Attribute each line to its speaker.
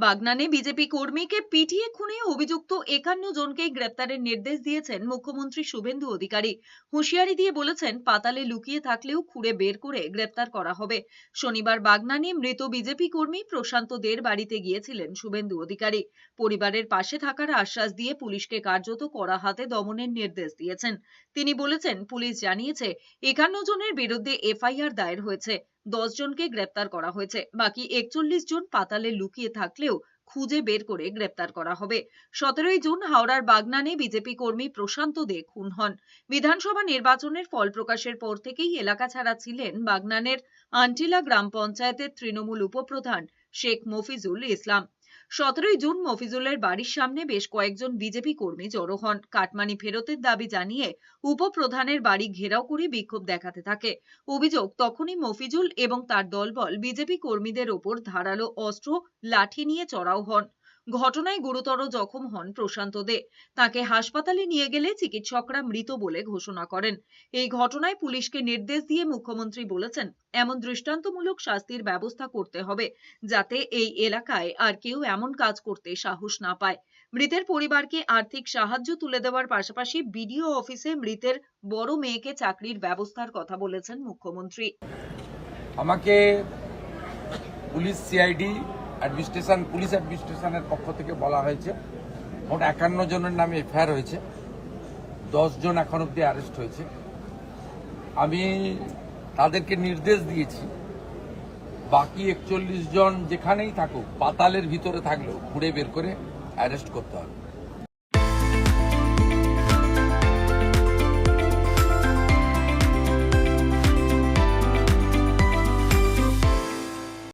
Speaker 1: বাগনানে BJP কর্মীকে পিটিয়ে খুনে অভিযুক্ত 51 জনকেই গ্রেপ্তারের নির্দেশ দিয়েছেন মুখ্যমন্ত্রী শুভেন্দু অধিকারী। হুঁশিয়ারি দিয়ে বলেছেন, পাতালে লুকিয়ে থাকলেও খুঁড়ে বের করে গ্রেপ্তার করা হবে। শনিবার বাগনানে মৃত বিজেপি কর্মী প্রশান্ত দের বাড়িতে গিয়েছিলেন শুভেন্দু অধিকারী। পরিবারের পাশে থাকার আশ্বাস দিয়ে পুলিশকে কার্যত কড়া হাতে দমনের নির্দেশ দিয়েছেন। তিনি বলেছেন, পুলিশ জানিয়েছে 51 জনের বিরুদ্ধে এফআইআর দায়ের হয়েছে। 10 জনকে গ্রেপ্তার করা হয়েছে। বাকি 41 জন পাতালে লুকিয়ে থাকলেও খুঁজে বের করে গ্রেপ্তার করা হবে। 17 জুন হাওড়ার বাগনানে বিজেপি কর্মী প্রশান্ত দে খুন হন। বিধানসভা নির্বাচনের ফল প্রকাশের পর থেকেই এলাকা ছাড়া ছিলেন বাগনানের আন্টিলা গ্রাম পঞ্চায়েতের তৃণমূল উপপ্রধান শেখ মফিজুল ইসলাম। 17 জুন মফিজুলের বাড়ির সামনে বেশ কয়েকজন বিজেপি কর্মী জড়ো হন। কাটমানি ফেরতের দাবি জানিয়ে উপপ্রধানের বাড়ি ঘেরাও করে বিক্ষোভ দেখাতে থাকে। অভিযোগ, তখনই মফিজুল এবং তার দলবল বিজেপি কর্মীদের ওপর ধারালো অস্ত্র, লাঠি নিয়ে চড়াও হন। ঘটনায় গুরুতর জখম হন প্রশান্ত দে। তাকে হাসপাতালে নিয়ে গেলে চিকিৎসকরা মৃত বলে ঘোষণা করেন। এই ঘটনায় পুলিশকে নির্দেশ দিয়ে মুখ্যমন্ত্রী বলেছেন, এমন দৃষ্টান্তমূলক শাস্তির ব্যবস্থা করতে হবে, যাতে এই এলাকায় আর কেউ এমন কাজ করতে সাহস না পায়। মৃতের পরিবারকে আর্থিক সাহায্য তুলে দেওয়ার পাশাপাশি বিডিও অফিসে মৃতের বড় মেয়েকে চাকরির ব্যবস্থার কথা বলেছেন মুখ্যমন্ত্রী।
Speaker 2: আমাকে পুলিশ সিআইডি পুলিশ অ্যাডমিনিস্ট্রেশনের পক্ষ থেকে বলা হয়েছে মোট 51 জনের নামে এফআইআর হয়েছে। 10 জন এখন অব্দি অ্যারেস্ট হয়েছে। আমি তাদেরকে নির্দেশ দিয়েছি বাকি 41 জন যেখানেই থাকুক, পাতালের ভিতরে থাকলেও খুঁড়ে বের করে অ্যারেস্ট করতে হবে।